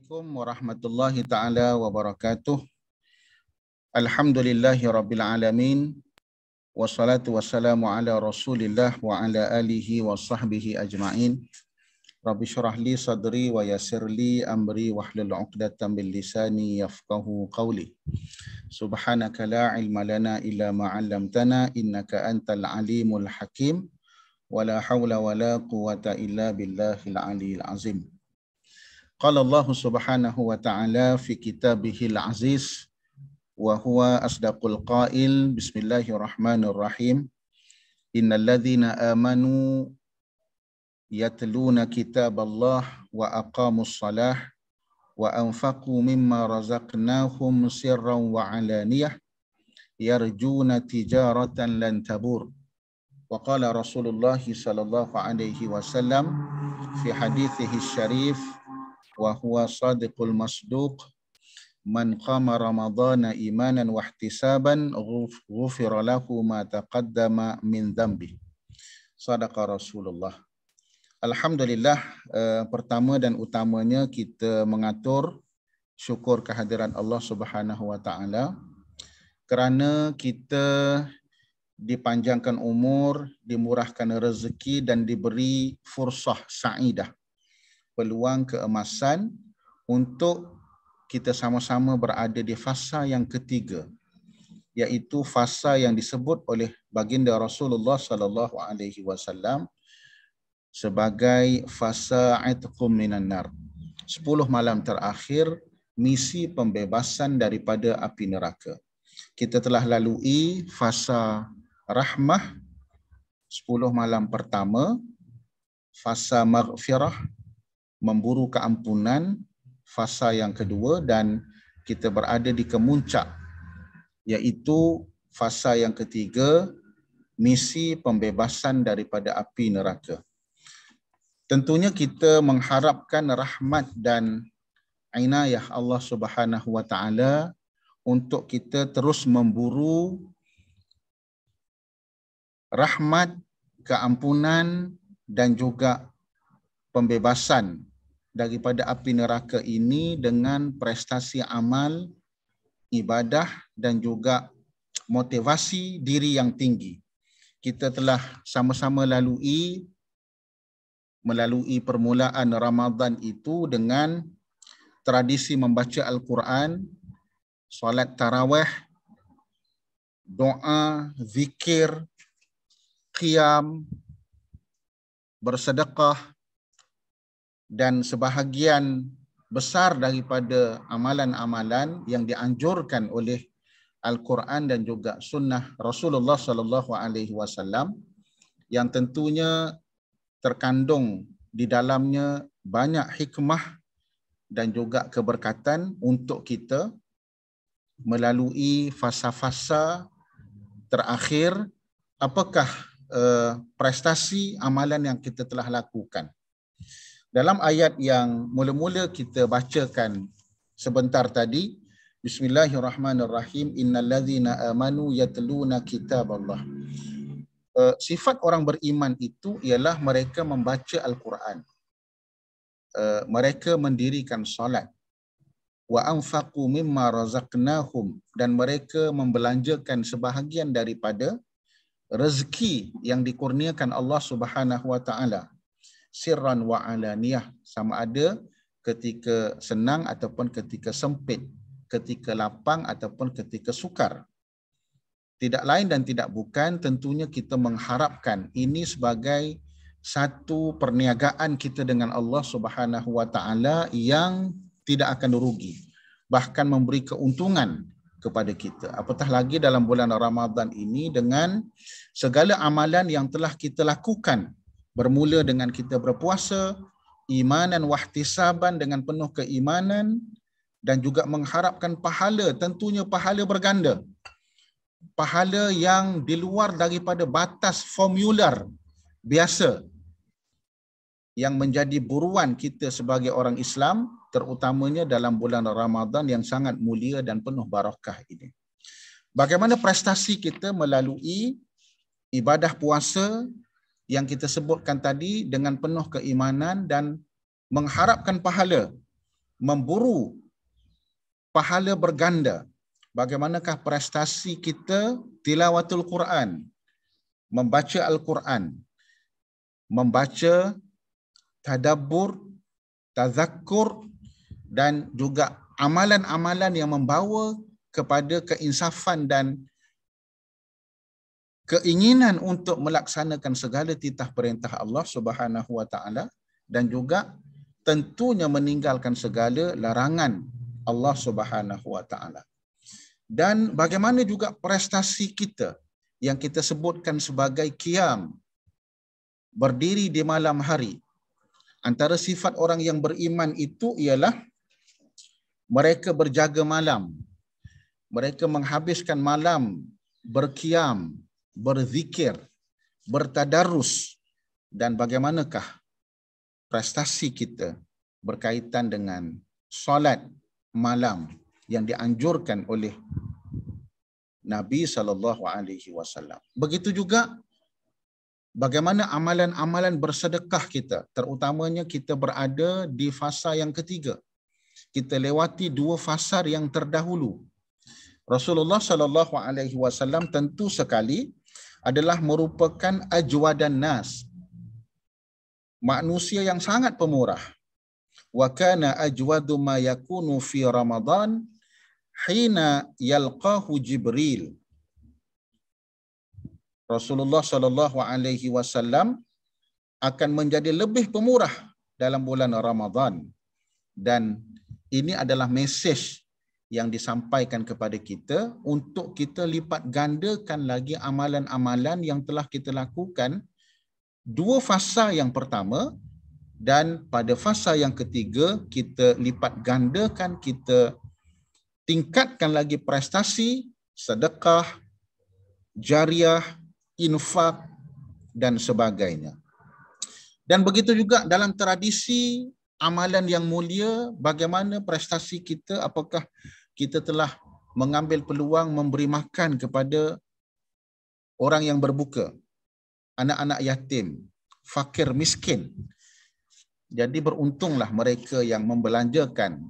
Assalamualaikum warahmatullahi taala wabarakatuh. Alhamdulillahi rabbil alamin. Wassalatu wassalamu ala Rasulillah wa ala alihi wa sahbihi ajma'in. Rabbi syrah li sadri wa yassir li amri wahlul 'uqdatam min lisani yafqahu qawli. Subhanaka la ilma lana illa ma 'allamtana innaka antal alimul hakim. Wala haula wala quwwata illa billahil aliyil azim. Qala Allah subhanahu wa ta'ala fi kitabihil aziz wa huwa asdaqul qail. Bismillahirrahmanirrahim. Innal ladzina amanu yatluna kitaballah wa aqamus salah wa anfaqu mimma razaqnahum sirran wa alaniyah yarjuna tijaratan lan tabur. Wa qala Rasulullah sallallahu alaihi wasallam fi hadithihi syarif wa huwa sadiqul masduq, man qama ramadhana imanan wa ihtisaban ghufira lahu ma taqaddama min dhanbi. Sadaqa Rasulullah. Alhamdulillah, pertama dan utamanya kita mengatur syukur kehadiran Allah Subhanahu wa taala kerana kita dipanjangkan umur, dimurahkan rezeki dan diberi fursah sa'idah, peluang keemasan untuk kita sama-sama berada di fasa yang ketiga, iaitu fasa yang disebut oleh baginda Rasulullah sallallahu alaihi wasallam sebagai fasa itqum minan nar. 10 malam terakhir misi pembebasan daripada api neraka. Kita telah lalui fasa rahmah 10 malam pertama, fasa maghfirah memburu keampunan fasa yang kedua, dan kita berada di kemuncak iaitu fasa yang ketiga, misi pembebasan daripada api neraka. Tentunya kita mengharapkan rahmat dan inayah Allah Subhanahu wa taala untuk kita terus memburu rahmat, keampunan dan juga pembebasan daripada api neraka ini dengan prestasi amal, ibadah dan juga motivasi diri yang tinggi. Kita telah sama-sama melalui permulaan Ramadan itu dengan tradisi membaca Al-Quran, solat tarawih, doa, zikir, qiyam, bersedekah, dan sebahagian besar daripada amalan-amalan yang dianjurkan oleh Al-Quran dan juga sunnah Rasulullah sallallahu alaihi wasallam, yang tentunya terkandung di dalamnya banyak hikmah dan juga keberkatan untuk kita melalui fasa-fasa terakhir. Apakah prestasi amalan yang kita telah lakukan? Dalam ayat yang mula-mula kita bacakan sebentar tadi, Bismillahirrahmanirrahim, innal ladzina amanu yatluna kitaballah. Sifat orang beriman itu ialah mereka membaca Al-Quran. Mereka mendirikan solat. Wa anfaqu mimma razaqnahum, dan mereka membelanjakan sebahagian daripada rezeki yang dikurniakan Allah Subhanahu wa taala. Sirran wa alaniyah, sama ada ketika senang ataupun ketika sempit, ketika lapang ataupun ketika sukar. Tidak lain dan tidak bukan, tentunya kita mengharapkan ini sebagai satu perniagaan kita dengan Allah Subhanahu wa taala yang tidak akan rugi, bahkan memberi keuntungan kepada kita. Apatah lagi dalam bulan Ramadan ini dengan segala amalan yang telah kita lakukan, bermula dengan kita berpuasa, imanan wahtisaban, dengan penuh keimanan dan juga mengharapkan pahala, tentunya pahala berganda. Pahala yang di luar daripada batas formular biasa yang menjadi buruan kita sebagai orang Islam, terutamanya dalam bulan Ramadan yang sangat mulia dan penuh barakah ini. Bagaimana prestasi kita melalui ibadah puasa yang kita sebutkan tadi dengan penuh keimanan dan mengharapkan pahala memburu pahala berganda. Bagaimanakah prestasi kita tilawatul Quran, membaca Al-Quran, membaca tadabbur, tazakkur, dan juga amalan-amalan yang membawa kepada keinsafan dan keinginan untuk melaksanakan segala titah perintah Allah Subhanahu wa taala, dan juga tentunya meninggalkan segala larangan Allah Subhanahu wa taala. Dan bagaimana juga prestasi kita yang kita sebutkan sebagai qiyam, berdiri di malam hari. Antara sifat orang yang beriman itu ialah mereka berjaga malam. Mereka menghabiskan malam berqiyam, berzikir, bertadarus. Dan bagaimanakah prestasi kita berkaitan dengan solat malam yang dianjurkan oleh Nabi SAW. Begitu juga bagaimana amalan-amalan bersedekah kita, terutamanya kita berada di fasa yang ketiga. Kita lewati dua fasa yang terdahulu. Rasulullah SAW tentu sekali adalah merupakan ajwadan nas, manusia yang sangat pemurah. Wa kana ajwadu ma yakunu fi Ramadan hina yalqahu Jibril. Rasulullah SAW akan menjadi lebih pemurah dalam bulan Ramadan, dan ini adalah mesej yang disampaikan kepada kita untuk kita lipat gandakan lagi amalan-amalan yang telah kita lakukan dua fasa yang pertama, dan pada fasa yang ketiga kita lipat gandakan, kita tingkatkan lagi prestasi, sedekah, jariah, infak dan sebagainya. Dan begitu juga dalam tradisi amalan yang mulia, bagaimana prestasi kita, apakah kita telah mengambil peluang memberi makan kepada orang yang berbuka, anak-anak yatim, fakir miskin. Jadi beruntunglah mereka yang membelanjakan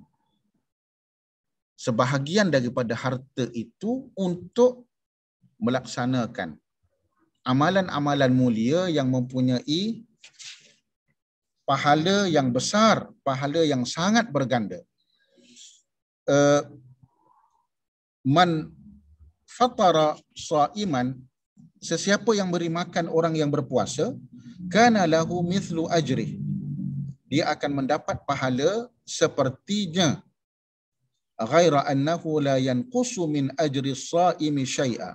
sebahagian daripada harta itu untuk melaksanakan amalan-amalan mulia yang mempunyai pahala yang besar, pahala yang sangat berganda. Man fatara shaiman, sesiapa yang beri makan orang yang berpuasa, kana lahu mithlu ajrih, dia akan mendapat pahala sepertinya, ghaira annahu la yanqusu min ajri shaimi syai'a,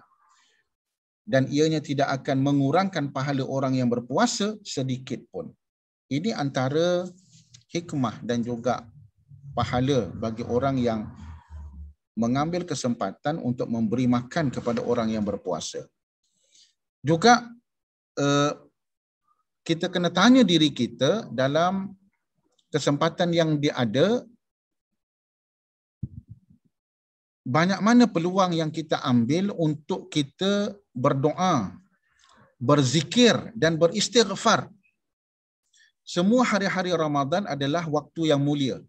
dan ianya tidak akan mengurangkan pahala orang yang berpuasa sedikit pun. Ini antara hikmah dan juga pahala bagi orang yang mengambil kesempatan untuk memberi makan kepada orang yang berpuasa. Juga kita kena tanya diri kita dalam kesempatan yang ada, banyak mana peluang yang kita ambil untuk kita berdoa, berzikir dan beristighfar. Semua hari-hari Ramadan adalah waktu yang mulia.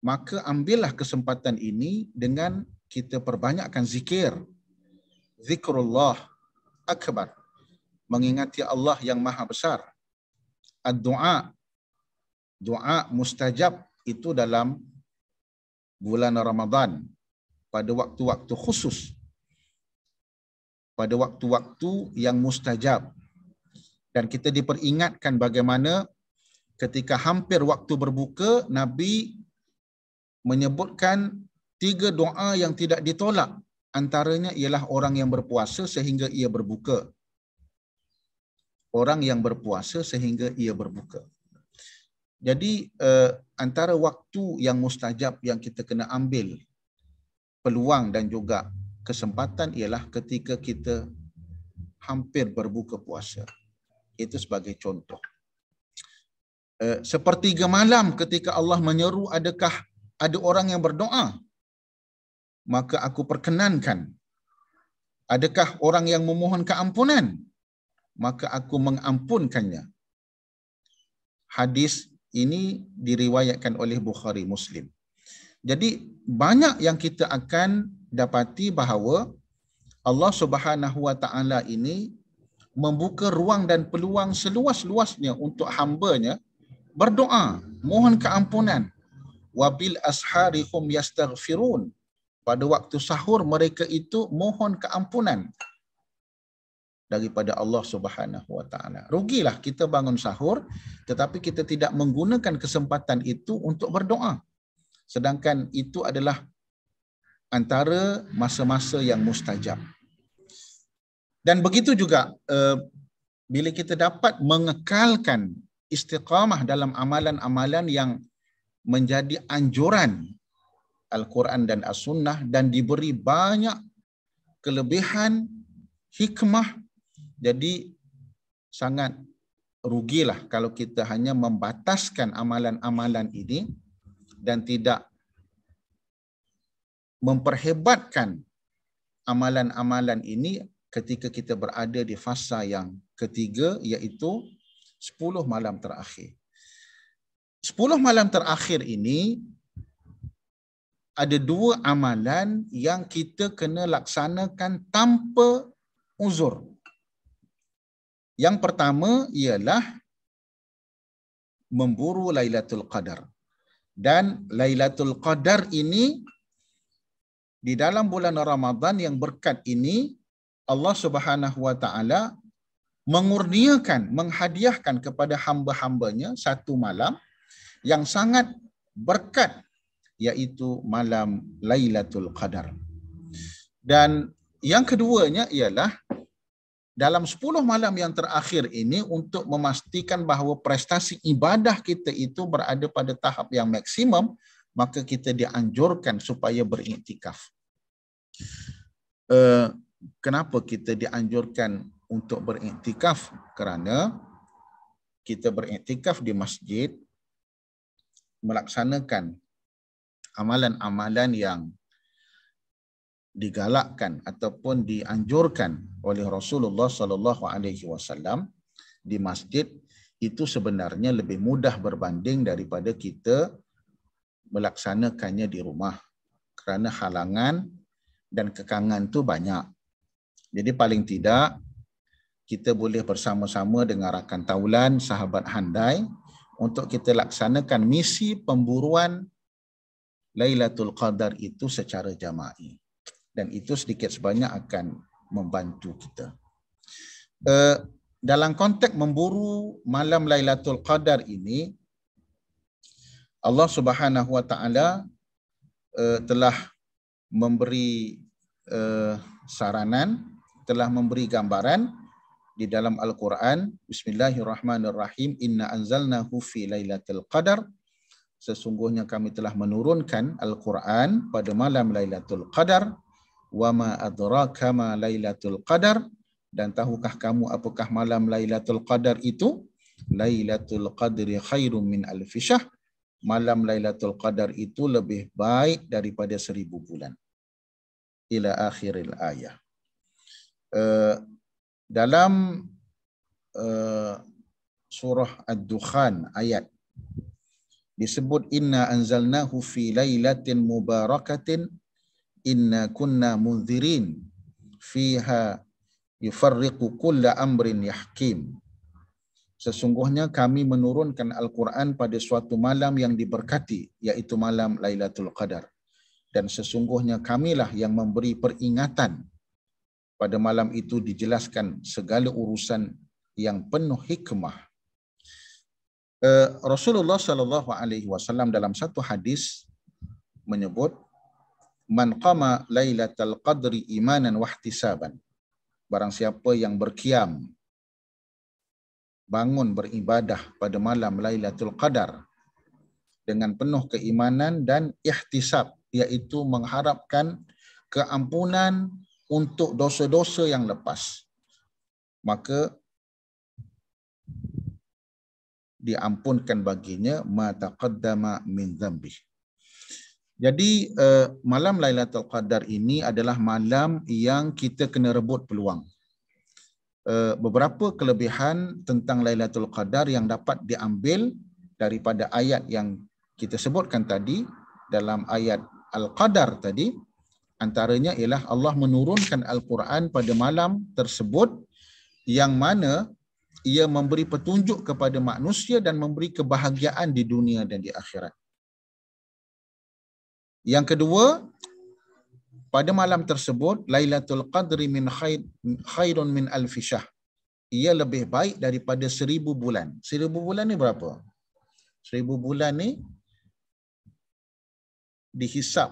Maka ambillah kesempatan ini dengan kita perbanyakkan zikir. Zikrullah akbar, mengingati Allah yang maha besar. Ad-du'a, doa mustajab itu dalam bulan Ramadan, pada waktu-waktu khusus, pada waktu-waktu yang mustajab. Dan kita diperingatkan bagaimana ketika hampir waktu berbuka, Nabi menyebutkan 3 doa yang tidak ditolak. Antaranya ialah orang yang berpuasa sehingga ia berbuka. Orang yang berpuasa sehingga ia berbuka. Jadi antara waktu yang mustajab yang kita kena ambil peluang dan juga kesempatan ialah ketika kita hampir berbuka puasa. Itu sebagai contoh. Sepertiga malam ketika Allah menyeru, adakah ada orang yang berdoa? Maka aku perkenankan. Adakah orang yang memohon keampunan? Maka aku mengampunkannya. Hadis Ini diriwayatkan oleh Bukhari Muslim. Jadi banyak yang kita akan dapati bahawa Allah Subhanahu wa taala ini membuka ruang dan peluang seluas-luasnya untuk hamba-Nya berdoa, mohon keampunan. Wabil ashari hum yastaghfirun. Pada waktu sahur mereka itu mohon keampunan daripada Allah Subhanahu wa taala. Rugilah kita bangun sahur tetapi kita tidak menggunakan kesempatan itu untuk berdoa. Sedangkan itu adalah antara masa-masa yang mustajab. Dan begitu juga bila kita dapat mengekalkan istiqamah dalam amalan-amalan yang menjadi anjuran Al-Quran dan As-Sunnah dan diberi banyak kelebihan, hikmah, jadi sangat rugilah kalau kita hanya membataskan amalan-amalan ini dan tidak memperhebatkan amalan-amalan ini ketika kita berada di fasa yang ketiga, iaitu 10 malam terakhir. 10 malam terakhir ini ada 2 amalan yang kita kena laksanakan tanpa uzur. Yang pertama ialah memburu Lailatul Qadar. Dan Lailatul Qadar ini di dalam bulan Ramadan yang berkat ini Allah Subhanahu wa taala mengurniakan, menghadiahkan kepada hamba-hambanya satu malam yang sangat berkat, iaitu malam Lailatul Qadar. Dan yang keduanya ialah dalam 10 malam yang terakhir ini untuk memastikan bahawa prestasi ibadah kita itu berada pada tahap yang maksimum, maka kita dianjurkan supaya beriktikaf. Kenapa kita dianjurkan untuk beriktikaf? Kerana kita beriktikaf di masjid melaksanakan amalan-amalan yang digalakkan ataupun dianjurkan oleh Rasulullah SAW di masjid itu sebenarnya lebih mudah berbanding daripada kita melaksanakannya di rumah, kerana halangan dan kekangan tu banyak. Jadi paling tidak kita boleh bersama-sama dengan rakan taulan, sahabat handai untuk kita laksanakan misi pemburuan Lailatul Qadar itu secara jama'i. Dan itu sedikit sebanyak akan membantu kita. Dalam konteks memburu malam Lailatul Qadar ini, Allah Subhanahu wa taala telah memberi saranan, telah memberi gambaran di dalam Al-Quran. Bismillahirrahmanirrahim. Inna anzalnahu fi Lailatul Qadar. Sesungguhnya kami telah menurunkan Al-Quran pada malam Lailatul Qadar. Wa ma adraka ma Lailatul Qadar. Dan tahukah kamu apakah malam Lailatul Qadar itu? Lailatul Qadri khairum min alfi syahr. Malam Lailatul Qadar itu lebih baik daripada 1000 bulan. Ila akhiril ayah. Dalam surah Ad-Dukhan ayat disebut inna anzalnahu fi lailatin mubarakatin inna kunna munzirin fiha yufarriqu kulla amrin yahkim. Sesungguhnya kami menurunkan Al-Quran pada suatu malam yang diberkati, iaitu malam Lailatul Qadar. Dan sesungguhnya kamilah yang memberi peringatan. Pada malam itu dijelaskan segala urusan yang penuh hikmah. Rasulullah SAW dalam satu hadis menyebut, man qama Lailatul Qadri imanan wahtisaban. Barang siapa yang berkiam, bangun beribadah pada malam Lailatul Qadar dengan penuh keimanan dan ihtisab, iaitu mengharapkan keampunan untuk dosa-dosa yang lepas, maka diampunkan baginya ma taqaddama min dzambih. Jadi malam Lailatul Qadar ini adalah malam yang kita kena rebut peluang. Beberapa kelebihan tentang Lailatul Qadar yang dapat diambil daripada ayat yang kita sebutkan tadi dalam ayat Al-Qadar tadi, antaranya ialah Allah menurunkan Al-Quran pada malam tersebut yang mana ia memberi petunjuk kepada manusia dan memberi kebahagiaan di dunia dan di akhirat. Yang kedua, pada malam tersebut Lailatul Qadri min khairun min alfi syahr. Ia lebih baik daripada 1000 bulan. 1000 bulan ni berapa? 1000 bulan ni dihisap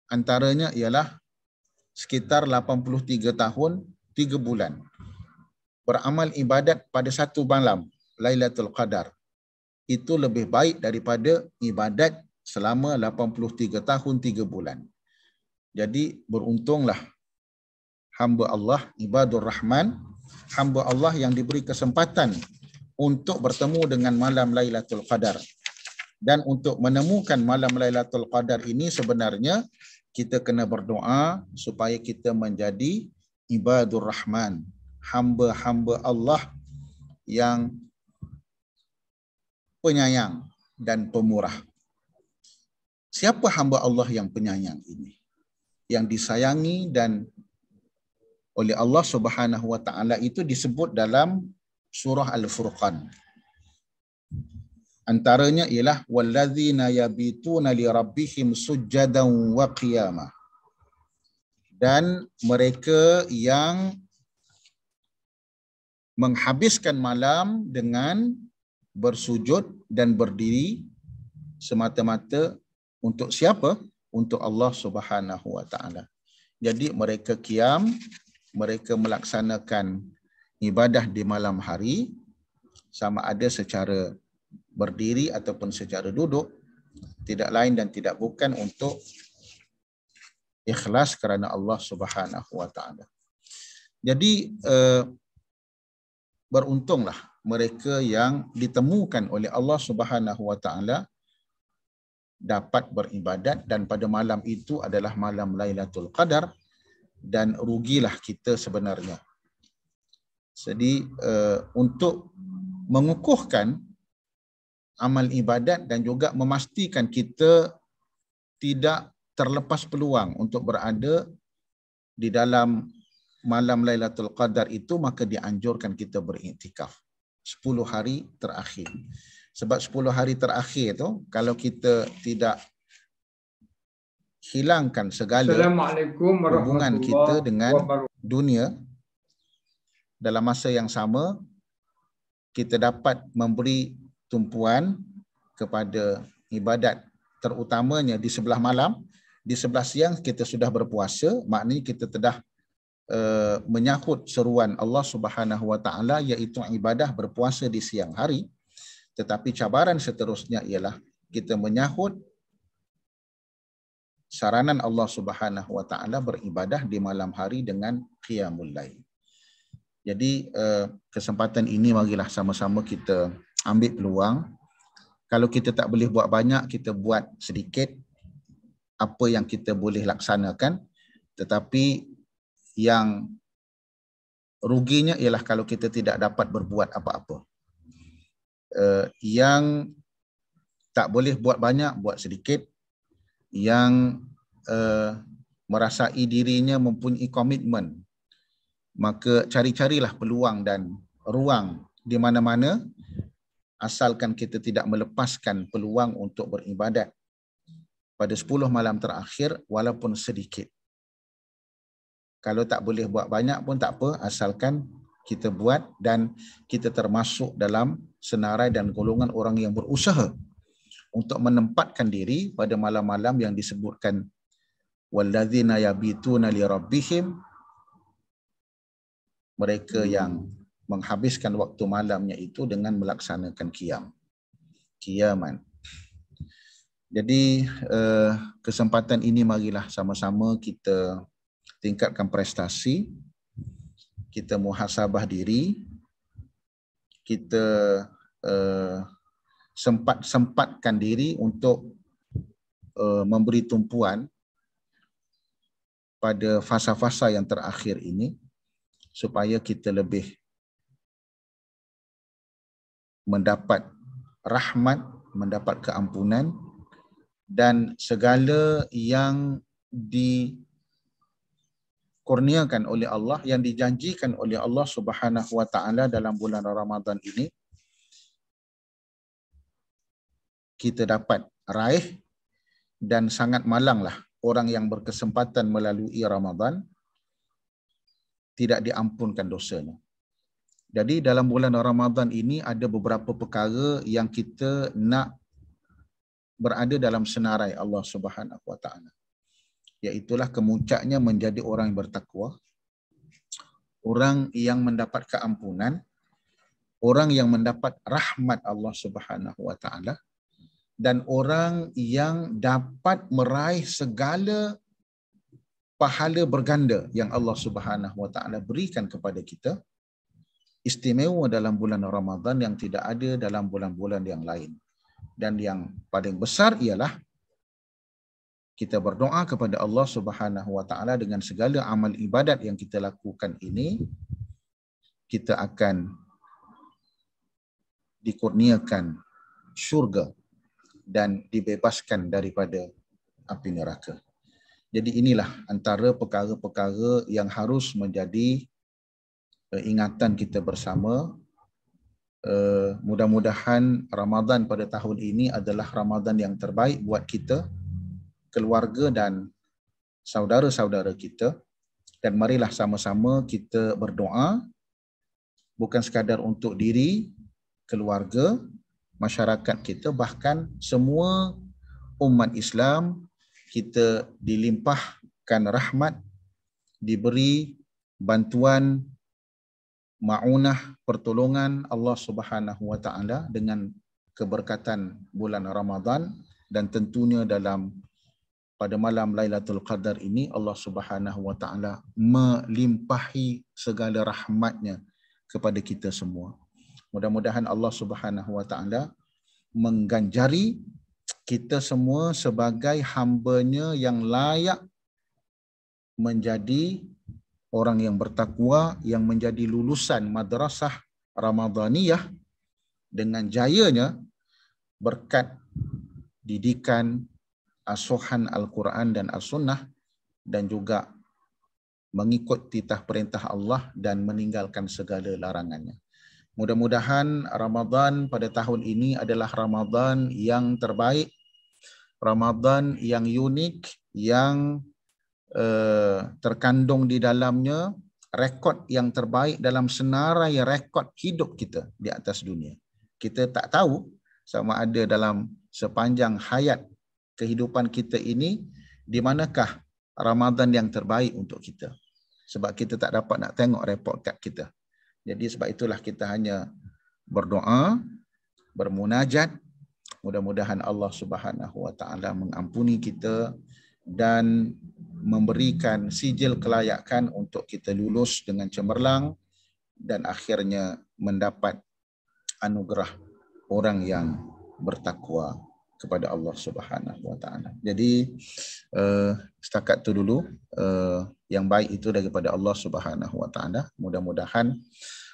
antaranya ialah sekitar 83 tahun 3 bulan. Beramal ibadat pada satu malam Lailatul Qadar itu lebih baik daripada ibadat selama 83 tahun 3 bulan. Jadi beruntunglah hamba Allah, ibadur Rahman, hamba Allah yang diberi kesempatan untuk bertemu dengan malam Lailatul Qadar. Dan untuk menemukan malam Lailatul Qadar ini sebenarnya kita kena berdoa supaya kita menjadi ibadur Rahman, hamba-hamba Allah yang penyayang dan pemurah. Siapa hamba Allah yang penyayang ini? Yang disayangi dan oleh Allah Subhanahu wa taala itu disebut dalam surah Al-Furqan. Antaranya ialah wallazina yabituna li rabbihim sujjadan wa qiyamah. Dan mereka yang menghabiskan malam dengan bersujud dan berdiri semata-mata untuk siapa? Untuk Allah Subhanahu wa taala. Jadi mereka qiyam, mereka melaksanakan ibadah di malam hari sama ada secara berdiri ataupun secara duduk, tidak lain dan tidak bukan untuk ikhlas kerana Allah Subhanahu wa taala. Jadi beruntunglah mereka yang ditemukan oleh Allah Subhanahu wa taala dapat beribadat dan pada malam itu adalah malam Lailatul Qadar, dan rugilah kita sebenarnya. Jadi untuk mengukuhkan amal ibadat dan juga memastikan kita tidak terlepas peluang untuk berada di dalam malam Lailatul Qadar itu, maka dianjurkan kita beriktikaf 10 hari terakhir. Sebab 10 hari terakhir tu kalau kita tidak hilangkan segala hubungan kita dengan dunia, dalam masa yang sama kita dapat memberi tumpuan kepada ibadat, terutamanya di sebelah malam. Di sebelah siang kita sudah berpuasa, maknanya kita telah menyahut seruan Allah Subhanahu wa taala iaitu ibadah berpuasa di siang hari. Tetapi cabaran seterusnya ialah kita menyahut saranan Allah Subhanahu wa taala beribadah di malam hari dengan qiyamul lail. Jadi kesempatan ini marilah sama-sama kita ambil peluang. Kalau kita tak boleh buat banyak, kita buat sedikit apa yang kita boleh laksanakan. Tetapi yang ruginya ialah kalau kita tidak dapat berbuat apa-apa. Yang tak boleh buat banyak, buat sedikit. Yang merasai dirinya mempunyai komitmen, maka cari-carilah peluang dan ruang di mana-mana, asalkan kita tidak melepaskan peluang untuk beribadat pada 10 malam terakhir walaupun sedikit. Kalau tak boleh buat banyak pun tak apa, asalkan kita buat dan kita termasuk dalam senarai dan golongan orang yang berusaha untuk menempatkan diri pada malam-malam yang disebutkan wallazina yabituna li rabbihim, mereka yang menghabiskan waktu malamnya itu dengan melaksanakan qiyaman. Jadi kesempatan ini marilah sama-sama kita tingkatkan prestasi, kita muhasabah diri, kita sempatkan diri untuk memberi tumpuan pada fasa-fasa yang terakhir ini supaya kita lebih mendapat rahmat, mendapat keampunan, dan segala yang dikurniakan oleh Allah, yang dijanjikan oleh Allah Subhanahu wa taala dalam bulan Ramadan ini, kita dapat raih. Dan sangat malanglah orang yang berkesempatan melalui Ramadan tidak diampunkan dosanya. Jadi dalam bulan Ramadan ini ada beberapa perkara yang kita nak berada dalam senarai Allah Subhanahu wa taala. Iaitulah kemuncaknya menjadi orang yang bertakwa, orang yang mendapat keampunan, orang yang mendapat rahmat Allah Subhanahu wa taala, dan orang yang dapat meraih segala pahala berganda yang Allah Subhanahu wa taala berikan kepada kita, istimewa dalam bulan Ramadan yang tidak ada dalam bulan-bulan yang lain. Dan yang paling besar ialah kita berdoa kepada Allah Subhanahu wa taala dengan segala amal ibadat yang kita lakukan ini, kita akan dikurniakan syurga dan dibebaskan daripada api neraka. Jadi inilah antara perkara-perkara yang harus menjadi ingatan kita bersama. Mudah-mudahan Ramadan pada tahun ini adalah Ramadan yang terbaik buat kita, keluarga dan saudara-saudara kita. Dan marilah sama-sama kita berdoa, bukan sekadar untuk diri, keluarga, masyarakat kita, bahkan semua umat Islam. Kita dilimpahkan rahmat, diberi bantuan, ma'unah, pertolongan Allah Subhanahu wa taala dengan keberkatan bulan Ramadan. Dan tentunya pada malam Lailatul Qadar ini Allah Subhanahu wa taala melimpahi segala rahmatnya kepada kita semua. Mudah-mudahan Allah Subhanahu wa taala mengganjari kita semua sebagai hamba-Nya yang layak menjadi orang yang bertakwa, yang menjadi lulusan madrasah Ramadaniyah dengan jayanya berkat didikan, asuhan Al-Quran dan As-Sunnah, dan juga mengikut titah perintah Allah dan meninggalkan segala larangannya. Mudah-mudahan Ramadan pada tahun ini adalah Ramadan yang terbaik, Ramadan yang unik, yang terkandung di dalamnya rekod yang terbaik dalam senarai rekod hidup kita di atas dunia. Kita tak tahu sama ada dalam sepanjang hayat kehidupan kita ini di manakah Ramadan yang terbaik untuk kita. Sebab kita tak dapat nak tengok report kad kita. Jadi sebab itulah kita hanya berdoa, bermunajat. Mudah-mudahan Allah Subhanahu wa taala mengampuni kita dan memberikan sijil kelayakan untuk kita lulus dengan cemerlang dan akhirnya mendapat anugerah orang yang bertakwa kepada Allah Subhanahu wa taala. Jadi setakat itu dulu, yang baik itu daripada Allah Subhanahu wa taala. Mudah-mudahan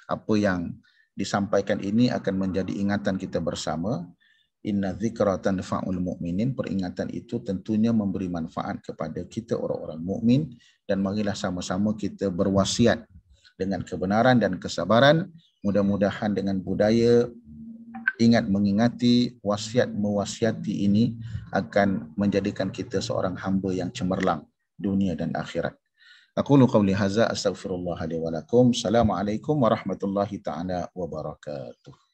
apa yang disampaikan ini akan menjadi ingatan kita bersama. Inna dzikra tanfa'ul mu'minin, peringatan itu tentunya memberi manfaat kepada kita orang-orang mukmin, dan marilah sama-sama kita berwasiat dengan kebenaran dan kesabaran. Mudah-mudahan dengan budaya ingat mengingati, wasiat mewasiati ini akan menjadikan kita seorang hamba yang cemerlang dunia dan akhirat. Aqulu qawli hadza astaghfirullah li wa lakum. Assalamualaikum warahmatullahi taala wabarakatuh.